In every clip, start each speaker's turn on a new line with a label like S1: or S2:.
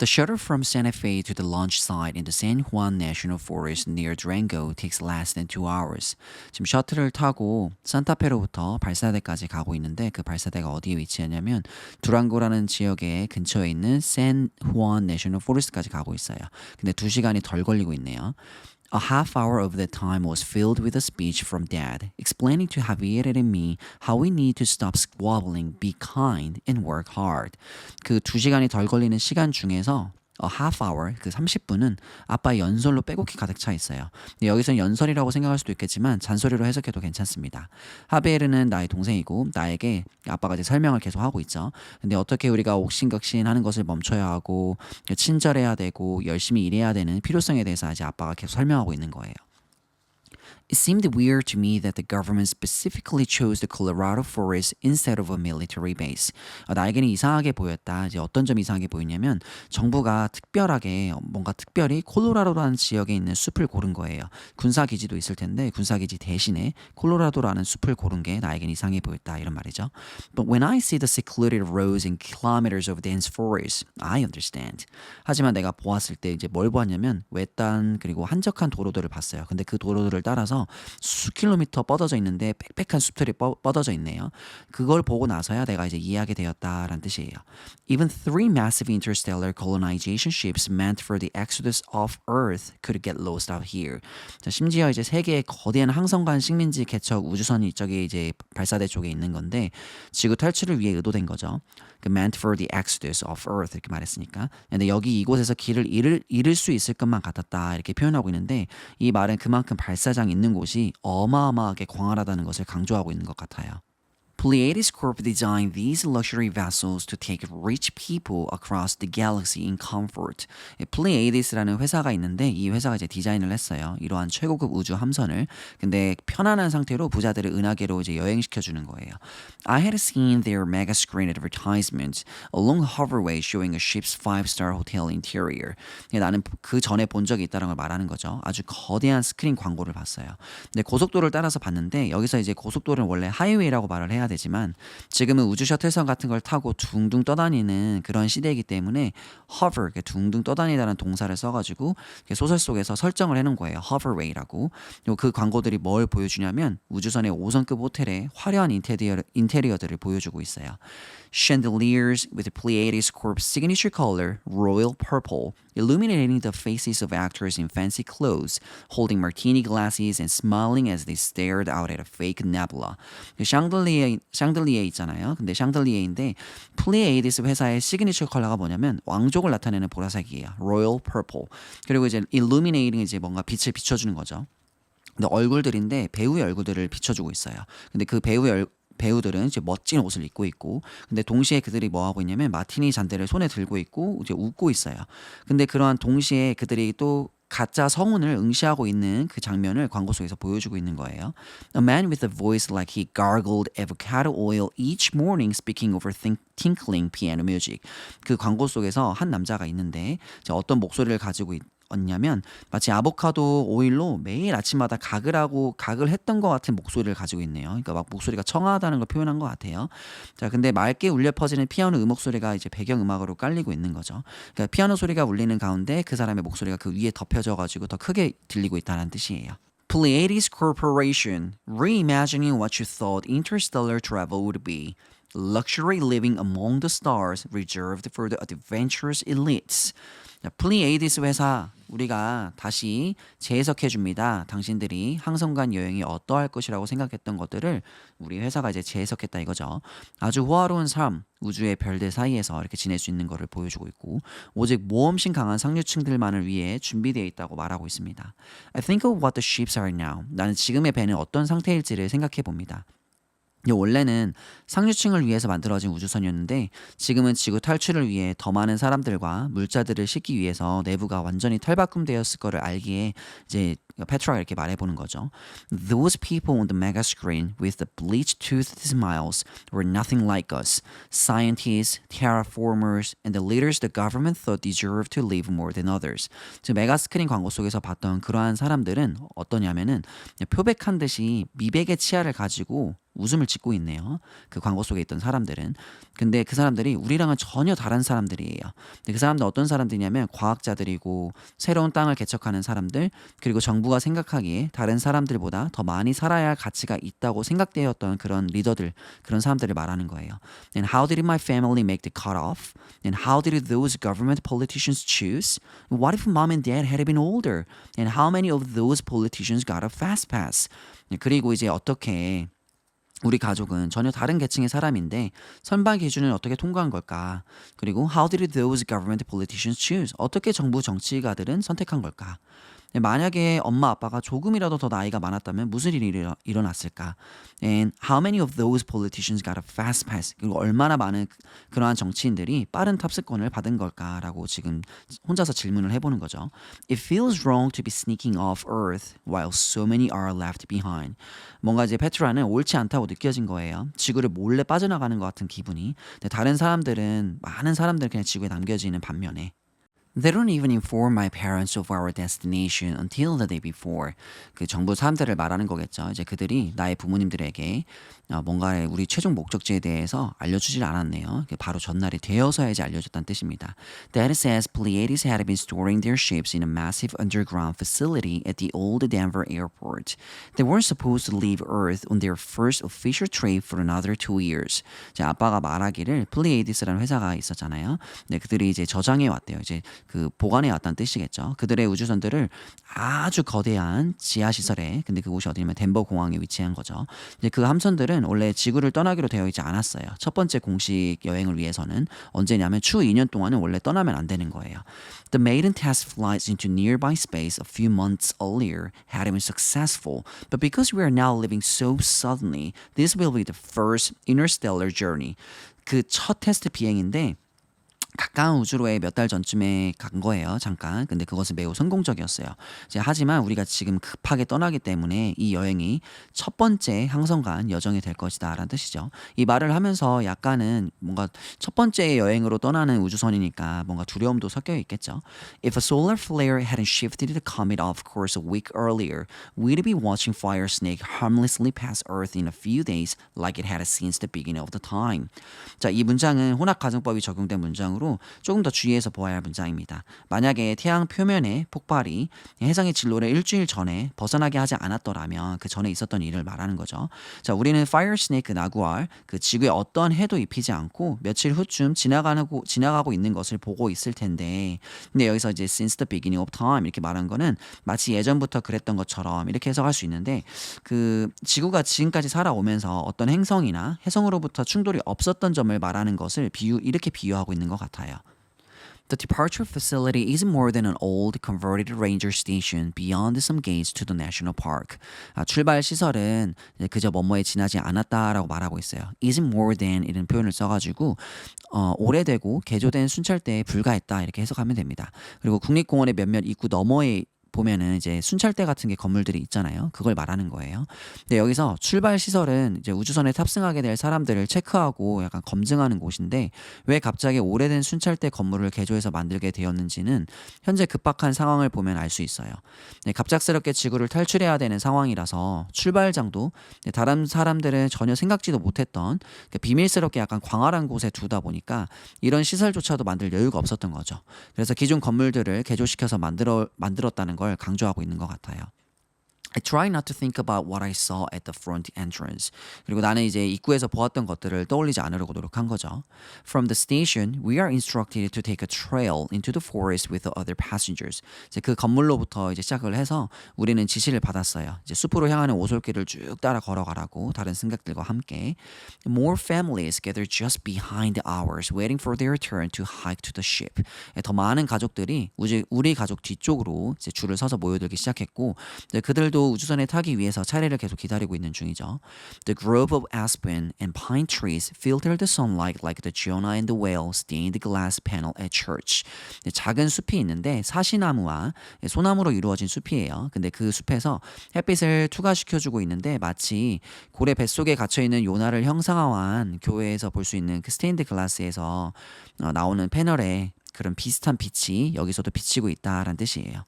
S1: The shuttle from Santa Fe to the launch site in the San Juan National Forest near Durango takes less than 2 hours. 지금 셔틀을 타고 산타페로부터 발사대까지 가고 있는데 그 발사대가 어디에 위치하냐면 두랑고라는 지역의 근처에 있는 샌 후안 내셔널 포레스트까지 가고 있어요. 근데 2시간이 덜 걸리고 있네요. A half hour of that time was filled with a speech from Dad, explaining to Javier and me how we need to stop squabbling, be kind, and work hard. 그 2시간이 덜 걸리는 시간 중에서 a half hour, 그 30분은 아빠의 연설로 빼곡히 가득 차 있어요. 근데 여기서는 연설이라고 생각할 수도 있겠지만 잔소리로 해석해도 괜찮습니다. 하베르는 나의 동생이고 나에게 아빠가 이제 설명을 계속 하고 있죠. 근데 어떻게 우리가 옥신각신 하는 것을 멈춰야 하고 친절해야 되고 열심히 일해야 되는 필요성에 대해서 이제 아빠가 계속 설명하고 있는 거예요. It seemed weird to me that the government specifically chose the Colorado forest instead of a military base. 나에게는 이상하게 보였다. 이제 어떤 점이 이상하게 보이냐면 정부가 특별하게 뭔가 특별히 콜로라도라는 지역에 있는 숲을 고른 거예요. 군사 기지도 있을 텐데 군사 기지 대신에 콜로라도라는 숲을 고른 게 나에게는 이상해 보였다. 이런 말이죠. But when I see the secluded roads and kilometers of dense forest, I understand. 하지만 내가 보았을 때 이제 뭘 보았냐면 외딴 그리고 한적한 도로들을 봤어요. 근데 그 도로들을 따라서 수 킬로미터 뻗어져 있는데 빽빽한 숲들이 뻗어져 있네요. 그걸 보고 나서야 내가 이제 이해하게 되었다라는 뜻이에요. Even 3 massive interstellar colonization ships meant for the exodus of Earth could get lost out here. 자, 심지어 이제 3개의 거대한 항성간 식민지 개척 우주선이 이쪽에 이제 발사대 쪽에 있는 건데 지구 탈출을 위해 의도된 거죠. 그 meant for the exodus of Earth 이렇게 말했으니까. 근데 여기 이곳에서 길을 잃을 수 있을 것만 같았다 이렇게 표현하고 있는데 이 말은 그만큼 발사장 있는 곳이 어마어마하게 광활하다는 것을 강조하고 있는 것 같아요. Pleiades Corp designed these luxury vessels to take rich people across the galaxy in comfort. Pleiades라는 회사가 있는데 이 회사가 이제 디자인을 했어요. 이러한 최고급 우주 함선을. 근데 편안한 상태로 부자들을 은하계로 이제 여행시켜 주는 거예요. I had seen their mega screen advertisement along the hoverway showing a ship's 5-star hotel interior. 나는 그 전에 본 적이 있다는 걸 말하는 거죠. 아주 거대한 스크린 광고를 봤어요. 근데 고속도로를 따라서 봤는데 여기서 이제 고속도로는 원래 하이웨이라고 말을 해야 되지만 지금은 우주 셔틀선 같은 걸 타고 둥둥 떠다니는 그런 시대이기 때문에 hover, 둥둥 떠다니다는 동사를 써가지고 소설 속에서 설정을 해놓은 거예요. hoverway라고. 그 광고들이 뭘 보여주냐면 우주선의 5성급 호텔의 화려한 인테리어들을 보여주고 있어요. Chandeliers with Pleiades Corp's signature color, royal purple, illuminating the faces of actors in fancy clothes, holding martini glasses and smiling as they stared out at a fake nebula. 샹들리에 있잖아요. 근데 샹들리에인데 플레이에이디스 회사의 시그니처 컬러가 뭐냐면 왕족을 나타내는 보라색이에요. royal purple. 그리고 이제 illuminating 이제 뭔가 빛을 비춰주는 거죠. 근데 얼굴들인데 배우의 얼굴들을 비춰주고 있어요. 근데 그 배우들은 이제 멋진 옷을 입고 있고 근데 동시에 그들이 뭐 하고 있냐면 마티니 잔대를 손에 들고 있고 이제 웃고 있어요. 근데 그러한 동시에 그들이 또 가짜 성운을 응시하고 있는 그 장면을 광고 속에서 보여주고 있는 거예요. A man with a voice like he gargled avocado oil each morning speaking over tinkling piano music. 그 광고 속에서 한 남자가 있는데 어떤 목소리를 가지고 냐면 마치 아보카도 오일로 매일 아침마다 각을 했던 것 같은 목소리를 가지고 있네요. 그러니까 막 목소리가 청아하다는 걸 표현한 것 같아요. 자, 근데 맑게 울려 퍼지는 피아노 음악 소리가 이제 배경 음악으로 깔리고 있는 거죠. 그러니까 피아노 소리가 울리는 가운데 그 사람의 목소리가 그 위에 덮여져 가지고 더 크게 들리고 있다는 뜻이에요. Pleiades Corporation, reimagining what you thought interstellar travel would be. Luxury living among the stars reserved for the adventurous elites. 플리에이디스 회사 우리가 다시 재해석해 줍니다. 당신들이 항성간 여행이 어떠할 것이라고 생각했던 것들을 우리 회사가 이제 재해석했다 이거죠. 아주 호화로운 삶, 우주의 별들 사이에서 이렇게 지낼 수 있는 것을 보여주고 있고 오직 모험심 강한 상류층들만을 위해 준비되어 있다고 말하고 있습니다. I think of what the ships are now. 나는 지금의 배는 어떤 상태일지를 생각해 봅니다. 원래는 상류층을 위해서 만들어진 우주선이었는데 지금은 지구 탈출을 위해 더 많은 사람들과 물자들을 싣기 위해서 내부가 완전히 탈바꿈되었을 거를 알기에 이제 페트라가 이렇게 말해보는 거죠. Those people on the mega screen with the bleach-toothed smiles were nothing like us. Scientists, terraformers, and the leaders the government thought deserved to live more than others. 즉 메가 스크린 광고 속에서 봤던 그러한 사람들은 어떠냐면은 표백한 듯이 미백의 치아를 가지고 웃음을 짓고 있네요. 그 광고 속에 있던 사람들은. 근데 그 사람들이 우리랑은 전혀 다른 사람들이에요. 근데 그 사람들 어떤 사람들이냐면 과학자들이고 새로운 땅을 개척하는 사람들 그리고 정부가 생각하기에 다른 사람들보다 더 많이 살아야 할 가치가 있다고 생각되었던 그런 리더들 그런 사람들을 말하는 거예요. And how did my family make the cutoff? And how did those government politicians choose? What if mom and dad had been older? And how many of those politicians got a fast pass? 그리고 이제 어떻게 우리 가족은 전혀 다른 계층의 사람인데 선발 기준을 어떻게 통과한 걸까? 그리고 how did those government politicians choose? 어떻게 정부 정치가들은 선택한 걸까? 만약에 엄마 아빠가 조금이라도 더 나이가 많았다면 무슨 일이 일어났을까? And how many of those politicians got a fast pass? 그리고 얼마나 많은 그러한 정치인들이 빠른 탑승권을 받은 걸까라고 지금 혼자서 질문을 해보는 거죠. It feels wrong to be sneaking off Earth while so many are left behind. 뭔가 이제 페트라는 옳지 않다고 느껴진 거예요. 지구를 몰래 빠져나가는 것 같은 기분이. 근데 다른 사람들은 많은 사람들은 그냥 지구에 남겨지는 반면에 They don't even inform my parents of our destination until the day before. 그 정부 사람들을 말하는 거겠죠. 이제 그들이 나의 부모님들에게 뭔가 우리 최종 목적지에 대해서 알려주질 않았네요. 바로 전날이 되어서야지 알려줬다는 뜻입니다. That says Pleiades had been storing their ships in a massive underground facility at the old Denver airport. They weren't supposed to leave Earth on their first official trip for another 2 years. 자, 아빠가 말하기를 플레이디스라는 회사가 있었잖아요. 네, 그들이 이제 저장해 왔대요. 이제 그 보관해 왔다는 뜻이겠죠. 그들의 우주선들을 아주 거대한 지하 시설에 근데 그곳이 어디냐면 덴버 공항에 위치한 거죠. 이제 그 함선들은 원래 지구를 떠나기로 되어 있지 않았어요. 첫 번째 공식 여행을 위해서는 언제냐면 추후 2년 동안은 원래 떠나면 안 되는 거예요. The maiden test flights into nearby space a few months earlier had been successful, but because we are now living so suddenly, this will be the first interstellar journey. 그 첫 테스트 비행인데 가까운 우주로에 몇 달 전쯤에 간 거예요. 잠깐. 근데 그것은 매우 성공적이었어요. 이제 하지만 우리가 지금 급하게 떠나기 때문에 이 여행이 첫 번째 항성간 여정이 될 것이다라는 뜻이죠. 이 말을 하면서 약간은 뭔가 첫 번째 여행으로 떠나는 우주선이니까 뭔가 두려움도 섞여 있겠죠. If a solar flare hadn't shifted the comet off course a week earlier, we'd be watching Fire Snake harmlessly pass Earth in a few days like it had since the beginning of the time. 자, 이 문장은 혼합 가정법이 적용된 문장으로 조금 더 주의해서 보아야 할 문장입니다. 만약에 태양 표면의 폭발이 해상의 진로를 일주일 전에 벗어나게 하지 않았더라면 그 전에 있었던 일을 말하는 거죠. 자, 우리는 Fire Snake 나구알 그 지구에 어떤 해도 입히지 않고 며칠 후쯤 지나가고 있는 것을 보고 있을 텐데 근데 여기서 이제 since the beginning of time 이렇게 말한 거는 마치 예전부터 그랬던 것처럼 이렇게 해석할 수 있는데 그 지구가 지금까지 살아오면서 어떤 행성이나 해성으로부터 충돌이 없었던 점을 말하는 것을 이렇게 비유하고 있는 것 같아요. The departure facility isn't more than an old converted ranger station beyond some gates to the national park. 출발 시설은 그저 뭐뭐에 지나지 않았다라고 말하고 있어요. Isn't more than 이런 표현을 써가지고 오래되고 개조된 순찰대에 불과했다 이렇게 해석하면 됩니다. 그리고 국립공원의 몇몇 입구 너머에 보면은 이제 순찰대 같은 게 건물들이 있잖아요. 그걸 말하는 거예요. 근데 여기서 출발 시설은 이제 우주선에 탑승하게 될 사람들을 체크하고 약간 검증하는 곳인데 왜 갑자기 오래된 순찰대 건물을 개조해서 만들게 되었는지는 현재 급박한 상황을 보면 알 수 있어요. 네, 갑작스럽게 지구를 탈출해야 되는 상황이라서 출발장도 다른 사람들은 전혀 생각지도 못했던 비밀스럽게 약간 광활한 곳에 두다 보니까 이런 시설조차도 만들 여유가 없었던 거죠. 그래서 기존 건물들을 개조시켜서 만들었다는 걸 강조하고 있는 것 같아요. I try not to think about what I saw at the front entrance. 그리고 나는 이제 입구에서 보았던 것들을 떠올리지 않으려고 노력한 거죠. From the station, we are instructed to take a trail into the forest with the other passengers. 이제 그 건물로부터 이제 시작을 해서 우리는 지시를 받았어요. 이제 숲으로 향하는 오솔길을 쭉 따라 걸어가라고 다른 승객들과 함께. More families gathered just behind ours, waiting for their turn to hike to the ship. 더 많은 가족들이 우리 가족 뒤쪽으로 이제 줄을 서서 모여들기 시작했고, 그들도 우주선에 타기 위해서 차례를 계속 기다리고 있는 중이죠. The grove of aspen and pine trees filtered the sunlight like the Jonah and the whale stained glass panel at church. 작은 숲이 있는데 사시나무와 소나무로 이루어진 숲이에요. 근데 그 숲에서 햇빛을 투과시켜주고 있는데 마치 고래 뱃속에 갇혀있는 요나를 형상화한 교회에서 볼 수 있는 그 스테인드 글라스에서 나오는 패널에 그런 비슷한 빛이 여기서도 비치고 있다라는 뜻이에요.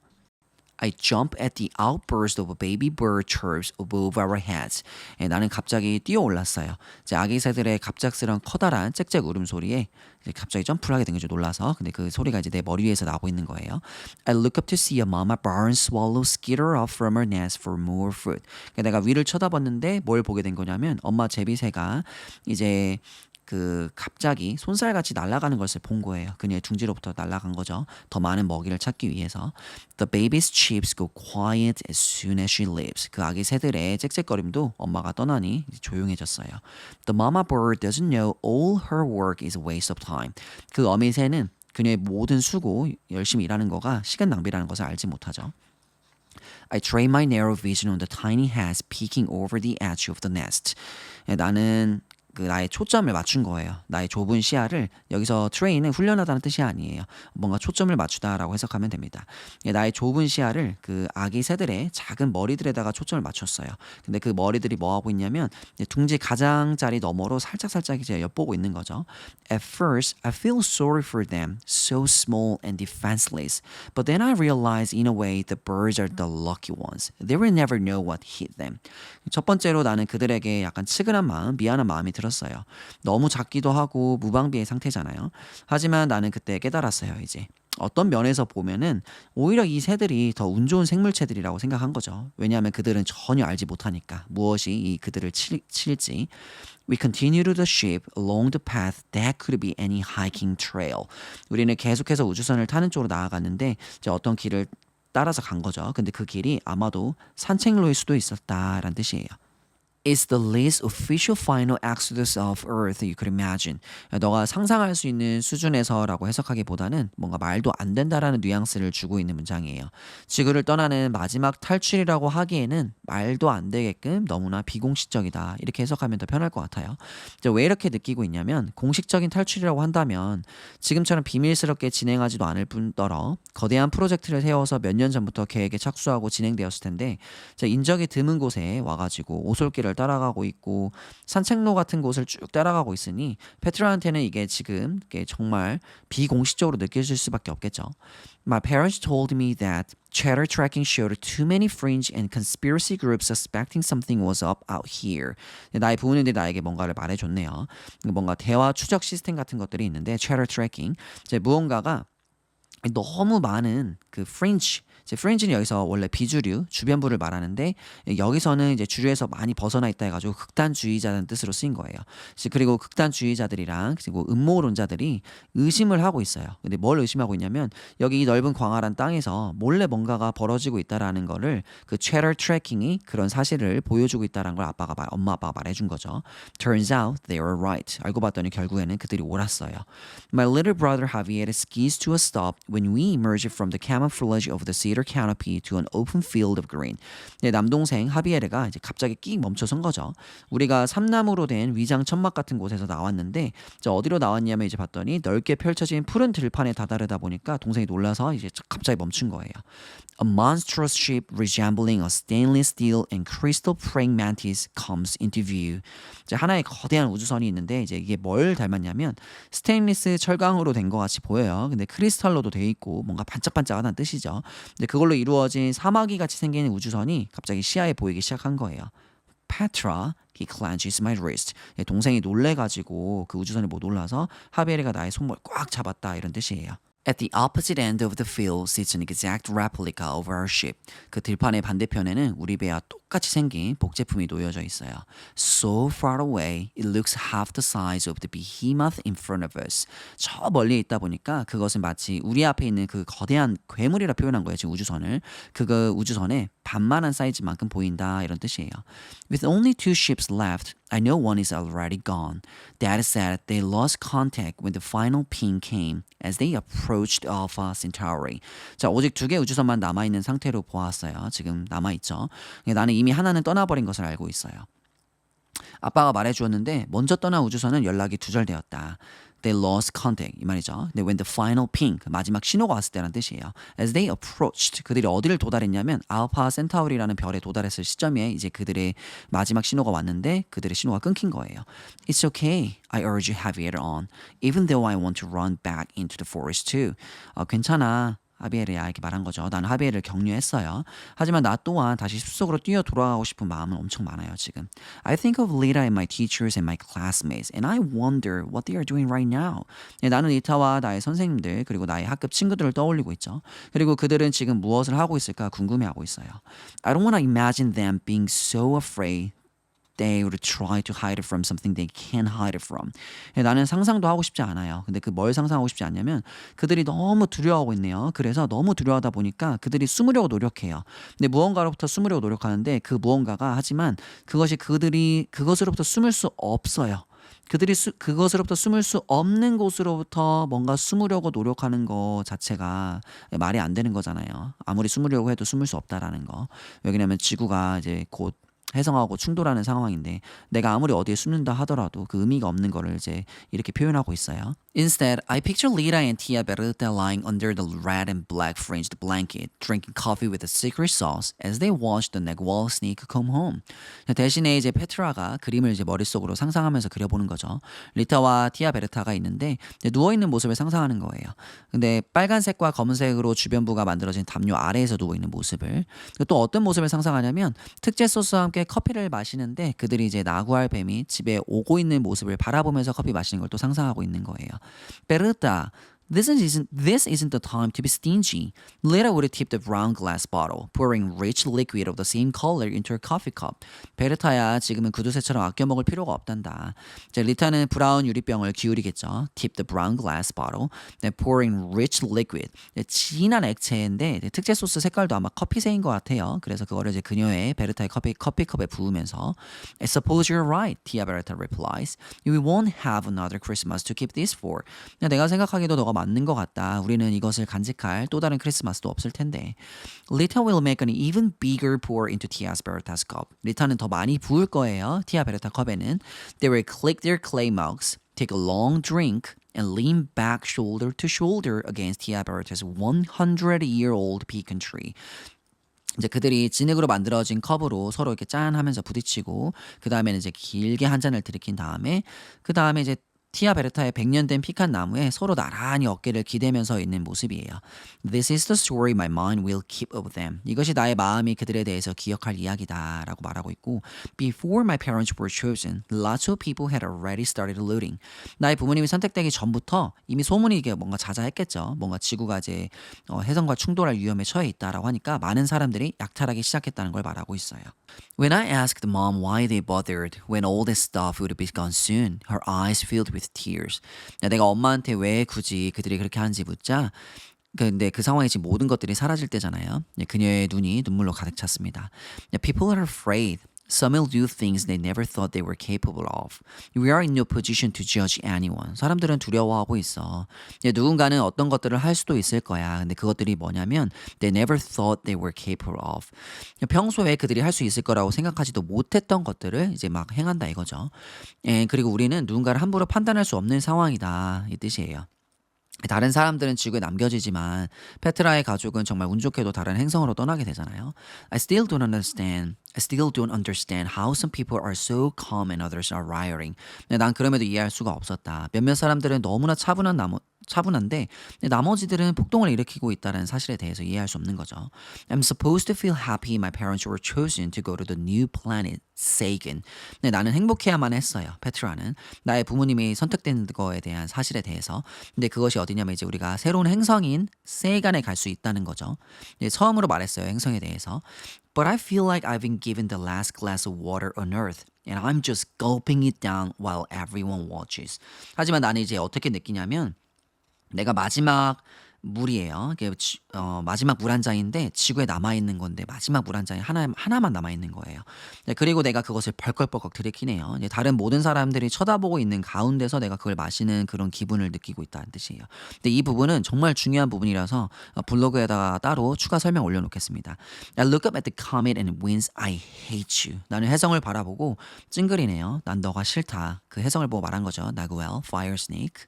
S1: I jump at the outburst of baby bird chirps above our heads. 예, 나는 갑자기 뛰어올랐어요. 이제 아기 새들의 갑작스런 커다란 짹짹 울음소리에 이제 갑자기 점프를 하게 된 거죠. 놀라서. 근데 그 소리가 이제 내 머리 위에서 나오고 있는 거예요. I look up to see a mama barn swallow skitter off from her nest for more food. 그러니까 내가 위를 쳐다봤는데 뭘 보게 된 거냐면 엄마 제비새가 이제 그 갑자기 손살같이 날아가는 것을 본 거예요. 그녀의 둥지로부터 날아간 거죠. 더 많은 먹이를 찾기 위해서. The baby's chirps go quiet as soon as she leaves. 그 아기 새들의 짹짹거림도 엄마가 떠나니 이제 조용해졌어요. The mama bird doesn't know all her work is a waste of time. 그 어미 새는 그녀의 모든 수고, 열심히 일하는 거가 시간 낭비라는 것을 알지 못하죠. I train my narrow vision on the tiny heads peeking over the edge of the nest. 나는 그 나의 초점을 맞춘 거예요. 나의 좁은 시야를 여기서 train은 훈련하다는 뜻이 아니에요. 뭔가 초점을 맞추다라고 해석하면 됩니다. 나의 좁은 시야를 그 아기 새들의 작은 머리들에다가 초점을 맞췄어요. 근데 그 머리들이 뭐 하고 있냐면 둥지 가장자리 너머로 살짝살짝 이제 엿보고 있는 거죠. At first, I feel sorry for them, so small and defenseless. But then I realize in a way the birds are the lucky ones. They will never know what hit them. 첫 번째로 나는 그들에게 약간 측은한 마음, 미안한 마음이 들었어요. 너무 작기도 하고 무방비의 상태잖아요. 하지만 나는 그때 깨달았어요. 이제 어떤 면에서 보면은 오히려 이 새들이 더 운 좋은 생물체들이라고 생각한 거죠. 왜냐하면 그들은 전혀 알지 못하니까 무엇이 이 그들을 칠지. We continued the ship along the path that could be any hiking trail. 우리는 계속해서 우주선을 타는 쪽으로 나아갔는데 이제 어떤 길을 따라서 간 거죠. 근데 그 길이 아마도 산책로일 수도 있었다라는 뜻이에요. It's the least official final exodus of Earth you could imagine. 너가 상상할 수 있는 수준에서라고 해석하기보다는 뭔가 말도 안 된다라는 뉘앙스를 주고 있는 문장이에요. 지구를 떠나는 마지막 탈출이라고 하기에는 말도 안 되게끔 너무나 비공식적이다. 이렇게 해석하면 더 편할 것 같아요. 왜 이렇게 느끼고 있냐면 공식적인 탈출이라고 한다면 지금처럼 비밀스럽게 진행하지도 않을 뿐더러 거대한 프로젝트를 세워서 몇 년 전부터 계획에 착수하고 진행되었을 텐데 인적이 드문 곳에 와가지고 오솔길을 따라가고 있고 산책로 같은 곳을 쭉 따라가고 있으니 페트라한테는 이게 지금 정말 비공식적으로 느껴질 수밖에 없겠죠. My parents told me that chatter tracking showed too many fringe and conspiracy groups suspecting something was up out here. 나의 부모님들이 나에게 뭔가를 말해줬네요. 뭔가 대화 추적 시스템 같은 것들이 있는데 chatter tracking 이제 무언가가 너무 많은 그 fringe 이제 fringe는 여기서 원래 비주류, 주변부를 말하는데 여기서는 이제 주류에서 많이 벗어나 있다 해가지고 극단주의자라는 뜻으로 쓰인 거예요. 그리고 극단주의자들이랑 그리고 음모론자들이 의심을 하고 있어요. 근데 뭘 의심하고 있냐면 여기 이 넓은 광활한 땅에서 몰래 뭔가가 벌어지고 있다라는 거를 그 chatter tracking이 그런 사실을 보여주고 있다라는 걸 엄마 아빠가 말해준 거죠. Turns out they were right. 알고 봤더니 결국에는 그들이 옳았어요. My little brother Javier skis to a stop when we emerged from the camouflage of the cedar canopy to an open field of green. 내 남동생 하비에르가 이제 갑자기 끽 멈춰선 거죠. 우리가 삼나무로 된 위장 천막 같은 곳에서 나왔는데 어디로 나왔냐면 이제 봤더니 넓게 펼쳐진 푸른 들판에 다다르다 보니까 동생이 놀라서 이제 갑자기 멈춘 거예요. A monstrous ship resembling a stainless steel and crystal praying mantis comes into view. 이제 하나의 거대한 우주선이 있는데 이제 이게 뭘 닮았냐면 스테인리스 철강으로 된 것 같이 보여요. 근데 크리스탈로도 돼 있고 뭔가 반짝반짝하다는 뜻이죠. 근데 그걸로 이루어진 사마귀 같이 생긴 우주선이 갑자기 시야에 보이기 시작한 거예요. Petra, he clenches my wrist. 동생이 놀래가지고 그 우주선을 못 올라서 하비에르가 나의 손목을 꽉 잡았다 이런 뜻이에요. At the opposite end of the field sits an exact replica of our ship. 그 들판의 반대편에는 우리 배와 똑같이 생긴 복제품이 놓여져 있어요. So far away, it looks half the size of the behemoth in front of us. 저 멀리 있다 보니까 그것은 마치 우리 앞에 있는 그 거대한 괴물이라 표현한 거예요. 지금 우주선을. 그 우주선의 반만한 사이즈만큼 보인다 이런 뜻이에요. With only two ships left, I know one is already gone. Dad said they lost contact when the final ping came as they approached Alpha Centauri. 자, 오직 두 개 우주선만 남아있는 상태로 보았어요. 지금 남아있죠. 나는 이미 하나는 떠나버린 것을 알고 있어요. 아빠가 말해주었는데 먼저 떠난 우주선은 연락이 두절되었다. They lost contact 이 말이죠. 근데 when the final ping 마지막 신호가 왔을 때라는 뜻이에요. As they approached 그들이 어디를 도달했냐면 알파 센타우리라는 별에 도달했을 시점에 이제 그들의 마지막 신호가 왔는데 그들의 신호가 끊긴 거예요. It's okay. I urge Javier on, even though I want to run back into the forest too. 괜찮아. 하비에르야 이렇게 말한 거죠. 나는 하비에르를 격려했어요. 하지만 나 또한 다시 숲속으로 뛰어 돌아가고 싶은 마음은 엄청 많아요, 지금. I think of Lita and my teachers and my classmates and I wonder what they are doing right now. 네, 나는 리타와 나의 선생님들 그리고 나의 학급 친구들을 떠올리고 있죠. 그리고 그들은 지금 무엇을 하고 있을까 궁금해하고 있어요. I don't want to imagine them being so afraid they would try to hide it from something they can't hide it from. 나는 상상도 하고 싶지 않아요. 근데 그 뭘 상상하고 싶지 않냐면 그들이 너무 두려워하고 있네요. 그래서 너무 두려워하다 보니까 그들이 숨으려고 노력해요. 근데 무언가로부터 숨으려고 노력하는데 그 무언가가 하지만 그것이 그들이 그것으로부터 숨을 수 없어요. 그것으로부터 숨을 수 없는 곳으로부터 뭔가 숨으려고 노력하는 거 자체가 말이 안 되는 거잖아요. 아무리 숨으려고 해도 숨을 수 없다라는 거. 왜냐면 지구가 이제 곧 해성하고 충돌하는 상황인데 내가 아무리 어디에 숨는다 하더라도 그 의미가 없는 거를 이제 이렇게 표현하고 있어요. Instead, I picture Lita and Tia Berta lying under the red and black fringed blanket, drinking coffee with a secret sauce as they watch the Negwal sneak come home. 대신에 이제 페트라가 그림을 이제 머릿속으로 상상하면서 그려보는 거죠. 리타와 티아 베르타가 있는데 누워있는 모습을 상상하는 거예요. 근데 빨간색과 검은색으로 주변부가 만들어진 담요 아래에서 누워있는 모습을 또 어떤 모습을 상상하냐면 특제 소스와 함께 커피를 마시는데 그들이 이제 나구알 뱀이 집에 오고 있는 모습을 바라보면서 커피 마시는 걸 또 상상하고 있는 거예요. Berta, this isn't the time to be stingy. Lita would tip the brown glass bottle, pouring rich liquid of the same color into her coffee cup. 베르타야, 지금은 구두쇠처럼 아껴 먹을 필요가 없단다. 자, 리타는 브라운 유리병을 기울이겠죠. Tip the brown glass bottle, then pouring rich liquid. 진한 액체인데 특제 소스 색깔도 아마 커피색인 것 같아요. 그래서 그거를 이제 그녀의 베르타의 커피컵에 부으면서 I suppose you're right, Tia Berta replies. We won't have another Christmas to keep this for. 내가 생각하기도 너가 맞는 것 같다. 우리는 이것을 간직할 또 다른 크리스마스도 없을 텐데. Lita will make an even bigger pour into Tia's Berta's cup. 리타는 더 많이 부을 거예요. 티아 베르타 컵에는. They will click their clay mugs, take a long drink, and lean back shoulder to shoulder against Tia Berta's 100-year-old pecan tree. 이제 그들이 진흙으로 만들어진 컵으로 서로 이렇게 짠 하면서 부딪히고 그 다음에는 이제 길게 한 잔을 들이킨 다음에 그 다음에 이제 티아 베르타의 100년 된 피칸 나무에 서로 나란히 어깨를 기대면서 있는 모습이에요. This is the story my mind will keep of them. 이것이 나의 마음이 그들에 대해서 기억할 이야기다 라고 말하고 있고 Before my parents were chosen, lots of people had already started looting. 나의 부모님이 선택되기 전부터 이미 소문이 이게 뭔가 자자했겠죠. 뭔가 지구가 이제 해성과 충돌할 위험에 처해 있다라고 하니까 많은 사람들이 약탈하기 시작했다는 걸 말하고 있어요. When I asked mom why they bothered when all this stuff would be gone soon, her eyes filled with tears. 내가 엄마한테 왜 굳이 그들이 그렇게 하는지 묻자 근데 그 상황에 지금 모든 것들이 사라질 때잖아요. 그녀의 눈이 눈물로 가득 찼습니다. People are afraid. Some will do things they never thought they were capable of. We are in no position to judge anyone. 사람들은 두려워하고 있어. 누군가는 어떤 것들을 할 수도 있을 거야. 근데 그것들이 뭐냐면 they never thought they were capable of. 평소에 그들이 할 수 있을 거라고 생각하지도 못했던 것들을 이제 막 행한다 이거죠. 그리고 우리는 누군가를 함부로 판단할 수 없는 상황이다 이 뜻이에요. 다른 사람들은 지구에 남겨지지만 페트라의 가족은 정말 운 좋게도 다른 행성으로 떠나게 되잖아요. I still don't understand how some people are so calm and others are rioting. 난 그럼에도 이해할 수가 없었다. 몇몇 사람들은 너무나 차분한데 나머지들은 폭동을 일으키고 있다는 사실에 대해서 이해할 수 없는 거죠. I'm supposed to feel happy my parents were chosen to go to the new planet, Sagan. 나는 행복해야만 했어요. 페트라는 나의 부모님이 선택된 거에 대한 사실에 대해서. 근데 그것이 어디냐면 이제 우리가 새로운 행성인 세간에 갈 수 있다는 거죠. 처음으로 말했어요. 행성에 대해서. But I feel like I've been given the last glass of water on Earth. And I'm just gulping it down while everyone watches. 하지만 나는 이제 어떻게 느끼냐면 내가 마지막 물이에요. 마지막 물 한 잔인데 지구에 남아있는 건데 마지막 물 한 잔이 하나만 남아있는 거예요. 그리고 내가 그것을 벌컥벌컥 들이키네요. 다른 모든 사람들이 쳐다보고 있는 가운데서 내가 그걸 마시는 그런 기분을 느끼고 있다는 뜻이에요. 근데 이 부분은 정말 중요한 부분이라서 블로그에다가 따로 추가 설명 올려놓겠습니다. I look up at the comet and winds. I hate you. 나는 해성을 바라보고 찡그리네요. 난 너가 싫다. 그 해성을 보고 말한 거죠. 나구엘, fire snake.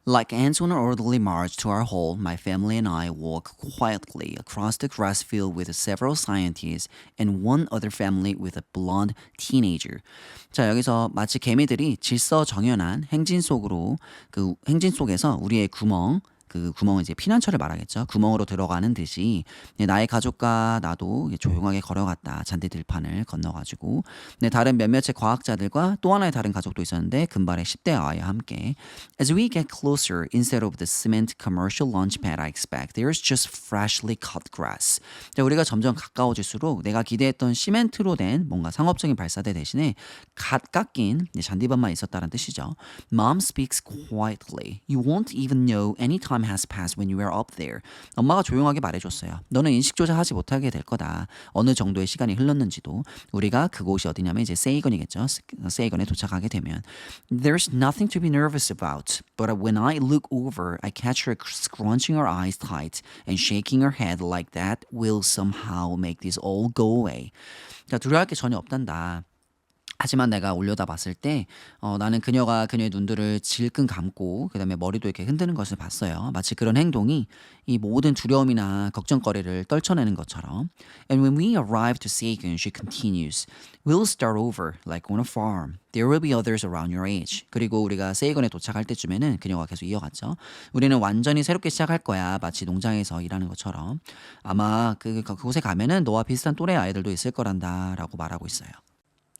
S1: Like ants on an orderly march to our hole, my family and I walk quietly across the grass field with several scientists and one other family with a blonde teenager. 자, 여기서 마치 개미들이 질서정연한 행진 속에서 우리의 구멍 그 구멍은 이제 피난처를 말하겠죠. 구멍으로 들어가는 듯이 나의 가족과 나도 조용하게 걸어갔다. 잔디 들판을 건너가지고 다른 몇몇의 과학자들과 또 하나의 다른 가족도 있었는데 금발의 10대 아이와 함께 As we get closer, instead of the cement commercial launch pad I expect, there's just freshly cut grass. 자, 우리가 점점 가까워질수록 내가 기대했던 시멘트로 된 뭔가 상업적인 발사대 대신에 갓 깎인 잔디밭만 있었다는 뜻이죠. Mom speaks quietly. You won't even know any time has passed when you are up there. 엄마가 조용하게 말해줬어요. 너는 인식조차 하지 못하게 될 거다. 어느 정도의 시간이 흘렀는지도. 우리가 그곳이 어디냐면 이제 세이건이겠죠. 세이건에 도착하게 되면 There's nothing to be nervous about. But when I look over, I catch her scrunching her eyes tight and shaking her head like that will somehow make this all go away. 자, 두려워할 게 전혀 없단다. 하지만 내가 올려다 봤을 때 나는 그녀가 그녀의 눈들을 질끈 감고 그다음에 머리도 이렇게 흔드는 것을 봤어요. 마치 그런 행동이 이 모든 두려움이나 걱정거리를 떨쳐내는 것처럼. And when we arrive to Seigun, she continues, we'll start over like on a farm. There will be others around your age. 그리고 우리가 세이건에 도착할 때쯤에는 그녀가 계속 이어갔죠. 우리는 완전히 새롭게 시작할 거야. 마치 농장에서 일하는 것처럼. 아마 그곳에 가면은 너와 비슷한 또래 아이들도 있을 거란다라고 말하고 있어요.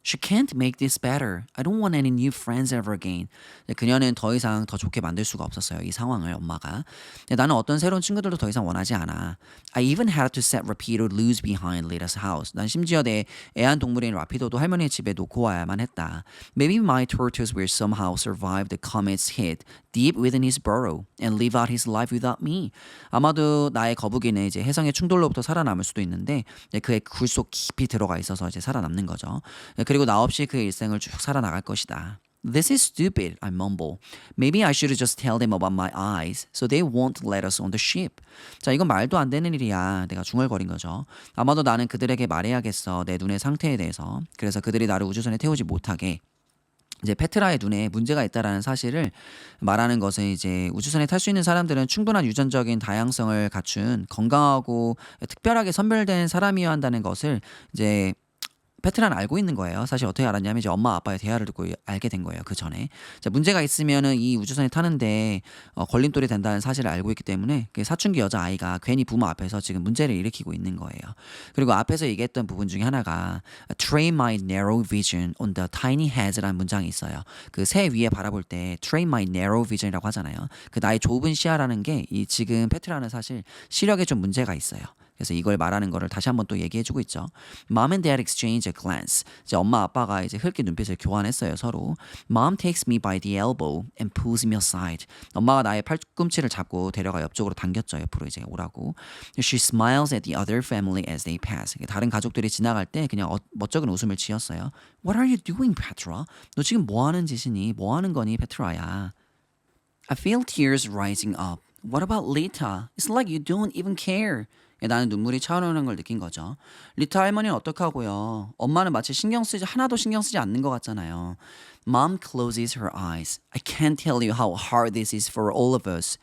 S1: She can't make this better. I don't want any new friends ever again. 그녀는 더 이상 더 좋게 만들 수가 없었어요. 이 상황을 엄마가. 나는 어떤 새로운 친구들도 더 이상 원하지 않아. I even had to set Rapido loose behind Lita's house. 난 심지어 내 애완동물인 라피도도 할머니의 집에 놓고 와야만 했다. Maybe my tortoise will somehow survive the comet's hit deep within his burrow and live out his life without me. 아마도 나의 거북이는 이제 해성의 충돌로부터 살아남을 수도 있는데 그의 굴속 깊이 들어가 있어서 이제 살아남는 거죠. 그리고 나 없이 그의 일생을 쭉 살아나갈 것이다. This is stupid, I mumble. Maybe I should just tell them about my eyes so they won't let us on the ship. 자, 이건 말도 안 되는 일이야. 내가 중얼거린 거죠. 아마도 나는 그들에게 말해야겠어. 내 눈의 상태에 대해서. 그래서 그들이 나를 우주선에 태우지 못하게. 이제 페트라의 눈에 문제가 있다라는 사실을 말하는 것은 이제 우주선에 탈 수 있는 사람들은 충분한 유전적인 다양성을 갖춘 건강하고 특별하게 선별된 사람이어야 한다는 것을 이제 페트라는 알고 있는 거예요. 사실 어떻게 알았냐면 이제 엄마 아빠의 대화를 듣고 알게 된 거예요. 그 전에. 자, 문제가 있으면은 이 우주선에 타는데 걸림돌이 된다는 사실을 알고 있기 때문에 그 사춘기 여자아이가 괜히 부모 앞에서 지금 문제를 일으키고 있는 거예요. 그리고 앞에서 얘기했던 부분 중에 하나가 train my narrow vision on the tiny heads라는 문장이 있어요. 그 새 위에 바라볼 때 train my narrow vision이라고 하잖아요. 그 나의 좁은 시야라는 게 이 지금 페트라는 사실 시력에 좀 문제가 있어요. 그래서 이걸 말하는 거를 다시 한번 또 얘기해주고 있죠. Mom and Dad exchange a glance. 이제 엄마 아빠가 이제 흘낏 눈빛을 교환했어요 서로. Mom takes me by the elbow and pulls me aside. 엄마가 나의 팔꿈치를 잡고 데려가 옆쪽으로 당겼죠. 옆으로 이제 오라고. She smiles at the other family as they pass. 다른 가족들이 지나갈 때 그냥 멋쩍은 웃음을 지었어요. What are you doing, Petra? 너 지금 뭐 하는 짓이니? 뭐 하는 거니, 페트라야? I feel tears rising up. What about Lita? It's like you don't even care. 나는 눈물이 차오르는 걸 느낀 거죠. 리타 할머니는 어떡하고요. 엄마는 마치 하나도 신경 쓰지 않는 것 같잖아요. Mom closes her eyes. I can't tell you how hard this is for all of us.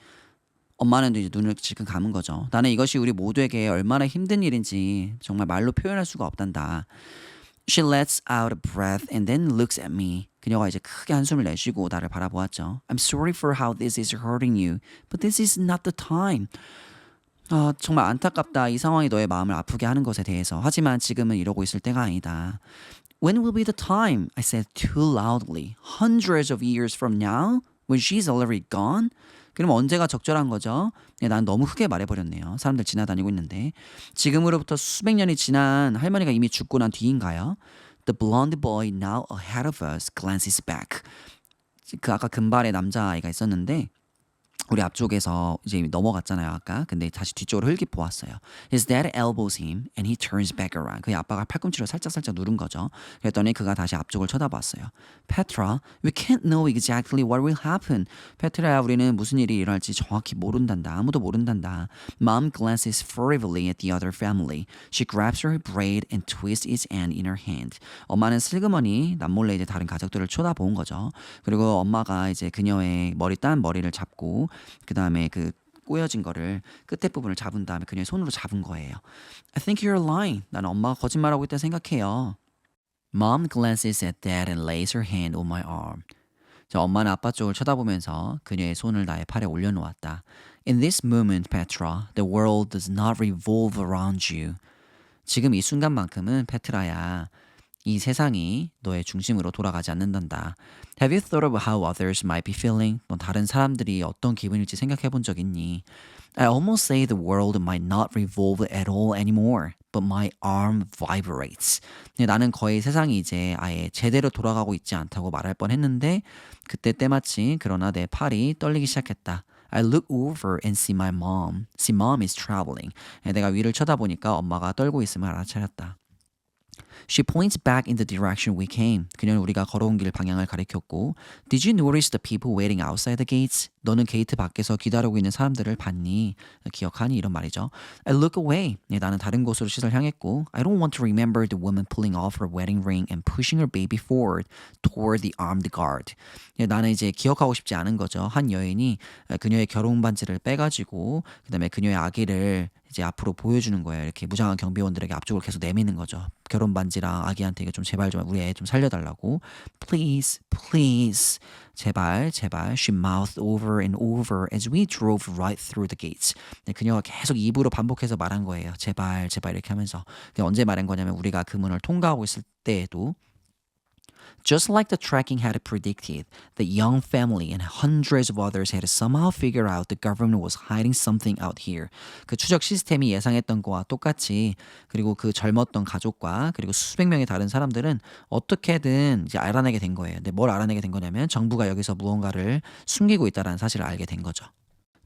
S1: 엄마는 이제 눈을 지금 감은 거죠. 나는 이것이 우리 모두에게 얼마나 힘든 일인지 정말 말로 표현할 수가 없단다. She lets out a breath and then looks at me. 그녀가 이제 크게 한숨을 내쉬고 나를 바라보았죠. I'm sorry for how this is hurting you, but this is not the time. 정말 안타깝다. 이 상황이 너의 마음을 아프게 하는 것에 대해서. 하지만 지금은 이러고 있을 때가 아니다. When will be the time? I said too loudly. Hundreds of years from now? When she's already gone? 그럼 언제가 적절한 거죠? 난 너무 크게 말해버렸네요. 사람들 지나다니고 있는데. 지금으로부터 수백 년이 지난 할머니가 이미 죽고 난 뒤인가요? The blonde boy now ahead of us glances back. 그 아까 금발의 남자아이가 있었는데 우리 앞쪽에서 이제 넘어갔잖아요 아까. 근데 다시 뒤쪽으로 흘기 보았어요. His dad elbows him and he turns back around. 그의 아빠가 팔꿈치로 살짝 누른 거죠. 그랬더니 그가 다시 앞쪽을 쳐다봤어요. Petra, we can't know exactly what will happen. 페트라야, 우리는 무슨 일이 일어날지 정확히 모른단다. 아무도 모른단다. Mom glances furtively at the other family. She grabs her braid and twists its end in her hand. 엄마는 슬그머니 남몰래 이제 다른 가족들을 쳐다본 거죠. 그리고 엄마가 이제 그녀의 딴 머리를 잡고 그 다음에 그 꼬여진 거를 끝에 부분을 잡은 다음에 그녀의 손으로 잡은 거예요. I think you're lying. 나는 엄마가 거짓말하고 있다 생각해요. Mom glances at Dad and lays her hand on my arm. 자, 엄마는 아빠 쪽을 쳐다보면서 그녀의 손을 나의 팔에 올려놓았다. In this moment, Petra, the world does not revolve around you. 지금 이 순간만큼은 페트라야, 이 세상이 너의 중심으로 돌아가지 않는단다. Have you thought of how others might be feeling? 넌 다른 사람들이 어떤 기분일지 생각해 본 적 있니? I almost say the world might not revolve at all anymore, but my arm vibrates. 근데 나는 거의 세상이 이제 아예 제대로 돌아가고 있지 않다고 말할 뻔했는데 그때 때마침 그러나 내 팔이 떨리기 시작했다. I look over and see my mom. See, mom is traveling. 내가 위를 쳐다보니까 엄마가 떨고 있음을 알아차렸다. She points back in the direction we came. 그녀는 우리가 걸어온 길 방향을 가리켰고 Did you notice the people waiting outside the gates? 너는 게이트 밖에서 기다리고 있는 사람들을 봤니? 기억하니? 이런 말이죠. I look away. 나는 다른 곳으로 시선을 향했고 I don't want to remember the woman pulling off her wedding ring and pushing her baby forward toward the armed guard. 나는 이제 기억하고 싶지 않은 거죠. 한 여인이 그녀의 결혼 반지를 빼가지고 그다음에 그녀의 아기를 이제 앞으로 보여주는 거예요. 이렇게 무장한 경비원들에게 앞쪽을 계속 내미는 거죠. 결혼 반지랑 아기한테 이거 좀 제발 좀 우리 애 좀 살려달라고. Please, please. 제발, 제발. She mouthed over and over as we drove right through the gates. 그녀가 계속 입으로 반복해서 말한 거예요. 제발, 제발 이렇게 하면서. 언제 말한 거냐면 우리가 그 문을 통과하고 있을 때에도 Just like the tracking had predicted, the young family and hundreds of others had somehow figured out the government was hiding something out here. 그 추적 시스템이 예상했던 거와 똑같이 그리고 그 젊었던 가족과 그리고 수백 명의 다른 사람들은 어떻게든 이제 알아내게 된 거예요. 근데 뭘 알아내게 된 거냐면 정부가 여기서 무언가를 숨기고 있다는 사실을 알게 된 거죠.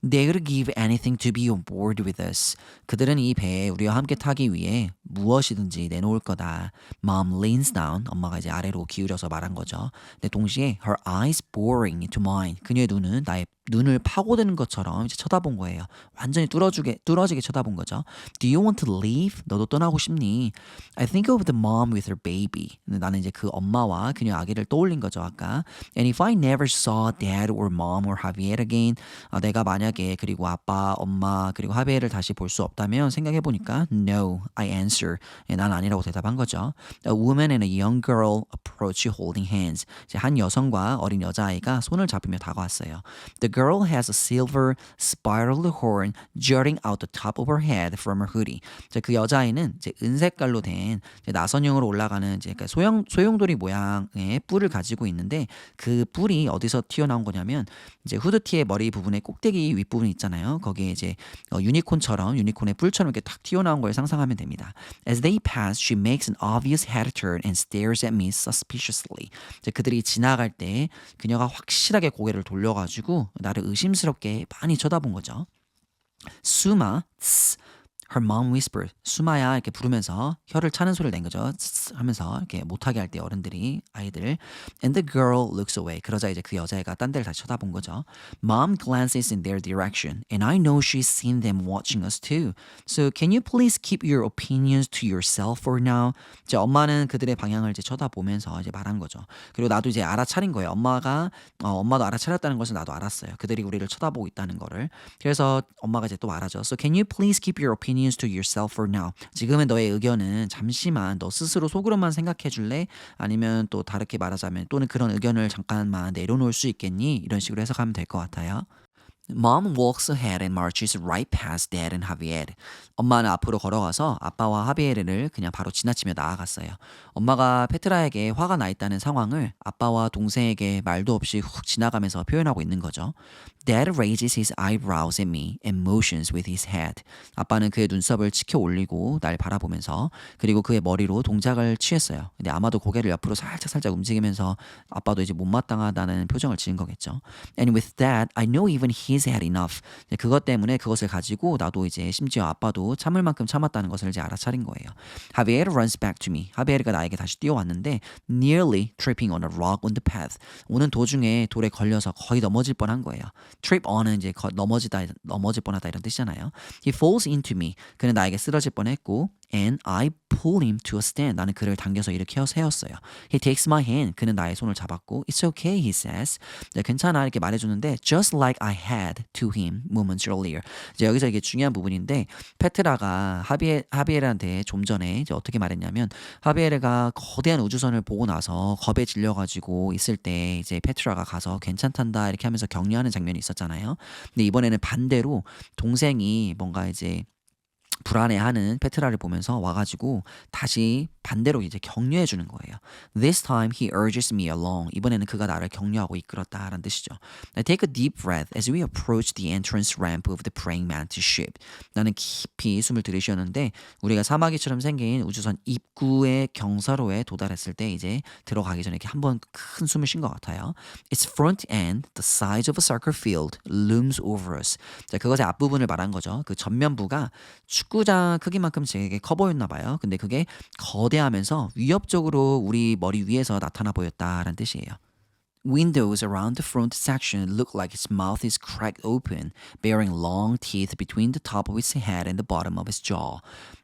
S1: They would give anything to be on board with us. 그들은 이 배에 우리와 함께 타기 위해 무엇이든지 내놓을 거다. Mom leans down. 엄마가 이제 아래로 기울여서 말한 거죠. 근데 동시에 her eyes boring into mine. 그녀의 눈은 나의 눈을 파고드는 것처럼 이제 쳐다본 거예요. 완전히 뚫어지게 쳐다본 거죠. Do you want to leave? 너도 떠나고 싶니? I think of the mom with her baby. 나는 이제 그 엄마와 그녀 아기를 떠올린 거죠, 아까. And if I never saw dad or mom or Javier again, 내가 만약에 그리고 아빠, 엄마 그리고 하비에를 다시 볼 수 없다면 생각해 보니까 No, I answer. 난 아니라고 대답한 거죠. A woman and a young girl approach holding hands. 이제 한 여성과 어린 여자아이가 손을 잡으며 다가왔어요. The girl has a silver spiral horn jutting out the top of her head from her hoodie. 그 여자아이는 이제 은색깔로 된 이제 나선형으로 올라가는 이제 소용돌이 모양의 뿔을 가지고 있는데 그 뿔이 어디서 튀어나온 거냐면 이제 후드티의 머리 부분에 꼭대기 윗부분 있잖아요. 거기에 이제 유니콘의 뿔처럼 이렇게 탁 튀어나온 걸 상상하면 됩니다. As they pass, she makes an obvious head turn and stares at me suspiciously. 이제 그들이 지나갈 때 그녀가 확실하게 고개를 돌려가지고 나를 의심스럽게 많이 쳐다본 거죠. 수마, her mom whispered. 수마야 이렇게 부르면서 혀를 차는 소리를 낸 거죠. 하면서 이렇게 못하게 할 때 어른들이 아이들. And the girl looks away. 그러자 이제 그 여자애가 딴 데를 다시 쳐다본 거죠. Mom glances in their direction, and I know she's seen them watching us too. So can you please keep your opinions to yourself for now? 이제 엄마는 그들의 방향을 이제 쳐다보면서 이제 말한 거죠. 그리고 나도 이제 알아차린 거예요. 엄마도 알아차렸다는 것을 나도 알았어요. 그들이 우리를 쳐다보고 있다는 거를. 그래서 엄마가 이제 또 말하죠. So can you please keep your opinions to yourself for now. 지금은 너의 의견은 잠시만 너 스스로 속으로만 생각해 줄래? 아니면 또 다르게 말하자면 또는 그런 의견을 잠깐만 내려놓을 수 있겠니? 이런 식으로 해석하면 될 것 같아요. Mom walks ahead and marches right past Dad and Javier. 엄마는 앞으로 걸어가서 아빠와 하비에르를 그냥 바로 지나치며 나아갔어요. 엄마가 페트라에게 화가 나 있다는 상황을 아빠와 동생에게 말도 없이 훅 지나가면서 표현하고 있는 거죠. Dad raises his eyebrows at me and motions with his head. 아빠는 그의 눈썹을 치켜 올리고 날 바라보면서 그리고 그의 머리로 동작을 취했어요. 근데 아마도 고개를 옆으로 살짝 움직이면서 아빠도 이제 못마땅하다는 표정을 지은 거겠죠. And with that, I know even he's had enough. 그것 때문에 그것을 가지고 나도 이제 심지어 아빠도 참을 만큼 참았다는 것을 이제 알아차린 거예요. Javier runs back to me. 하비에르가 나에게 다시 뛰어왔는데 nearly tripping on a rock on the path. 오는 도중에 돌에 걸려서 거의 넘어질 뻔한 거예요. Trip on은 이제 넘어질 뻔하다 이런 뜻이잖아요. He falls into me. 그는 나에게 쓰러질 뻔했고 and I pull him to a stand. 나는 그를 당겨서 이렇게 세웠어요. He takes my hand. 그는 나의 손을 잡았고 It's okay, he says. 네, 괜찮아 이렇게 말해주는데 Just like I had to him moments earlier. 이제 여기서 이게 중요한 부분인데 페트라가 하비에르한테 좀 전에 이제 어떻게 말했냐면 하비에르가 거대한 우주선을 보고 나서 겁에 질려가지고 있을 때 이제 페트라가 가서 괜찮단다 이렇게 하면서 격려하는 장면이 있었잖아요. 근데 이번에는 반대로 동생이 뭔가 이제 불안해하는 페트라를 보면서 와가지고 다시 반대로 이제 격려해 주는 거예요. This time he urges me along. 이번에는 그가 나를 격려하고 이끌었다라는 뜻이죠. I take a deep breath as we approach the entrance ramp of the praying mantis ship. 나는 깊이 숨을 들이쉬었는데 우리가 사마귀처럼 생긴 우주선 입구의 경사로에 도달했을 때 이제 들어가기 전에 이렇게 한번 큰 숨을 쉰 것 같아요. Its front end, the size of a soccer field, looms over us. 자, 그것의 앞부분을 말한 거죠. 그 전면부가 축구장 크기만큼 되게 커 보였나 봐요. 근데 그게 거대하면서 위협적으로 우리 머리 위에서 나타나 보였다라는 뜻이에요. Windows around the front section look like its mouth is cracked open, bearing long teeth between the top of its head and the bottom of its jaw.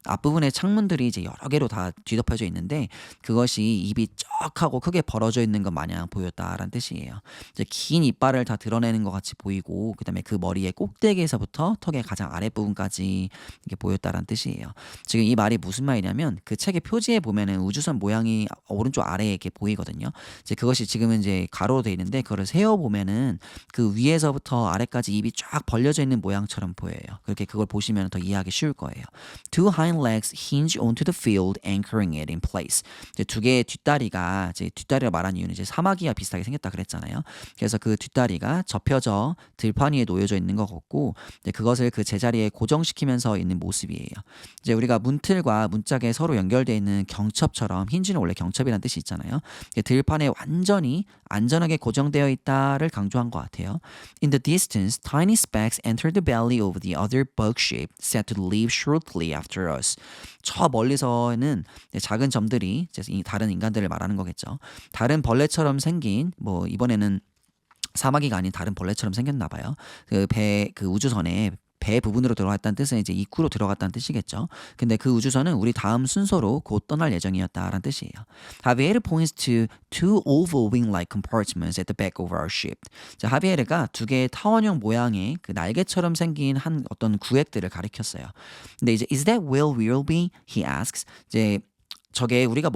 S1: 앞부분에 창문들이 이제 여러 개로 다 뒤덮여져 있는데 그것이 입이 쩍 하고 크게 벌어져 있는 것 마냥 보였다라는 뜻이에요. 이제 긴 이빨을 다 드러내는 것 같이 보이고 그다음에 그 머리의 꼭대기에서부터 턱의 가장 아랫부분까지 이게 보였다라는 뜻이에요. 지금 이 말이 무슨 말이냐면 그 책의 표지에 보면은 우주선 모양이 오른쪽 아래에 이렇게 보이거든요. 이제 그것이 지금은 이제 가로로 돼 있는데 그거를 세어 보면은 그 위에서부터 아래까지 입이 쫙 벌려져 있는 모양처럼 보여요. 그렇게 그걸 보시면 더 이해하기 쉬울 거예요. Two hind legs hinge onto the field, anchoring it in place. 이제 두 개의 뒷다리가 이제 뒷다리를 말한 이유는 이제 사마귀와 비슷하게 생겼다 그랬잖아요. 그래서 그 뒷다리가 접혀져 들판 위에 놓여져 있는 것 같고 이제 그것을 그 제자리에 고정시키면서 있는 모습이에요. 이제 우리가 문틀과 문짝에 서로 연결되어 있는 경첩처럼 힌지는 원래 경첩이라는 뜻이 있잖아요. 들판에 완전히 안전하게 고정되어 있다를 강조한 것 같아요. In the distance, tiny specks enter the belly of the other bug ship set to leave shortly after us. 저 멀리서는 작은 점들이 다른 인간들을 말하는 거겠죠. 다른 벌레처럼 생긴 뭐 이번에는 사마귀가 아닌 다른 벌레처럼 생겼나 봐요. 그 우주선에 배 부분으로 들어갔다는 뜻은 이제 입구로 들어갔다는 뜻이겠죠. 근데 그 우주선은 우리 다음 순서로 곧 떠날 예정이었다라는 뜻이에요. 하비에르 points to two oval wing-like compartments at the back of our ship. 자, 하비에르가 두 개의 타원형 모양의 그 날개처럼 생긴 한 어떤 구획들을 가리켰어요. 근데 이제 is that where we'll be? He asks. 이제 저게 우리가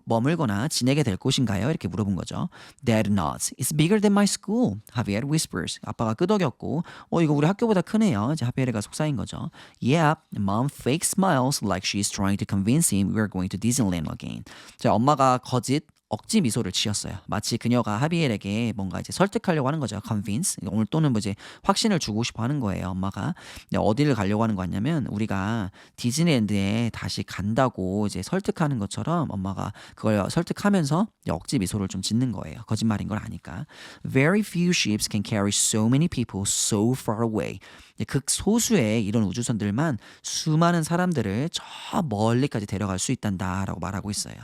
S1: 머물거나 지내게 될 곳인가요? 이렇게 물어본 거죠. Dad nods. It's bigger than my school. Javier whispers. 아빠가 끄덕였고 이거 우리 학교보다 크네요. 이제 하비에르가 속삭인 거죠. Yeah, mom fake smiles like she's trying to convince him we're going to Disneyland again. 자, 엄마가 거짓 억지 미소를 지었어요. 마치 그녀가 하비엘에게 뭔가 이제 설득하려고 하는 거죠. convince. 오늘 또는 뭐 이제 확신을 주고 싶어 하는 거예요. 엄마가. 어디를 가려고 하는 거 같냐면 우리가 디즈니랜드에 다시 간다고 이제 설득하는 것처럼 엄마가 그걸 설득하면서 억지 미소를 좀 짓는 거예요. 거짓말인 걸 아니까. Very few ships can carry so many people so far away. 극소수의 이런 우주선들만 수많은 사람들을 저 멀리까지 데려갈 수 있단다라고 말하고 있어요.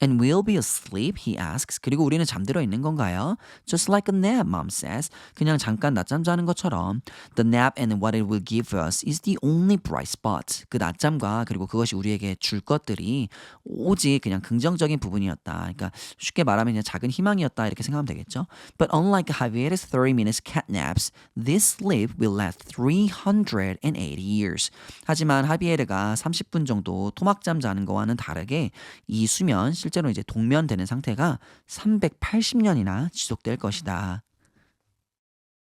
S1: And we'll be asleep? He asks. 그리고 우리는 잠들어 있는 건가요? Just like a nap, mom says. 그냥 잠깐 낮잠 자는 것처럼. The nap and what it will give us is the only bright spot. 그 낮잠과 그리고 그것이 우리에게 줄 것들이 오직 그냥 긍정적인 부분이었다. 그러니까 쉽게 말하면 그냥 작은 희망이었다 이렇게 생각하면 되겠죠. But unlike Javier's 30 minutes cat naps, this sleep will last 380 years. 하지만 하비에르가 30분 정도 토막잠 자는 거와는 다르게 이 수면 실제로 이제 동면되는 상태가 380년이나 지속될 것이다.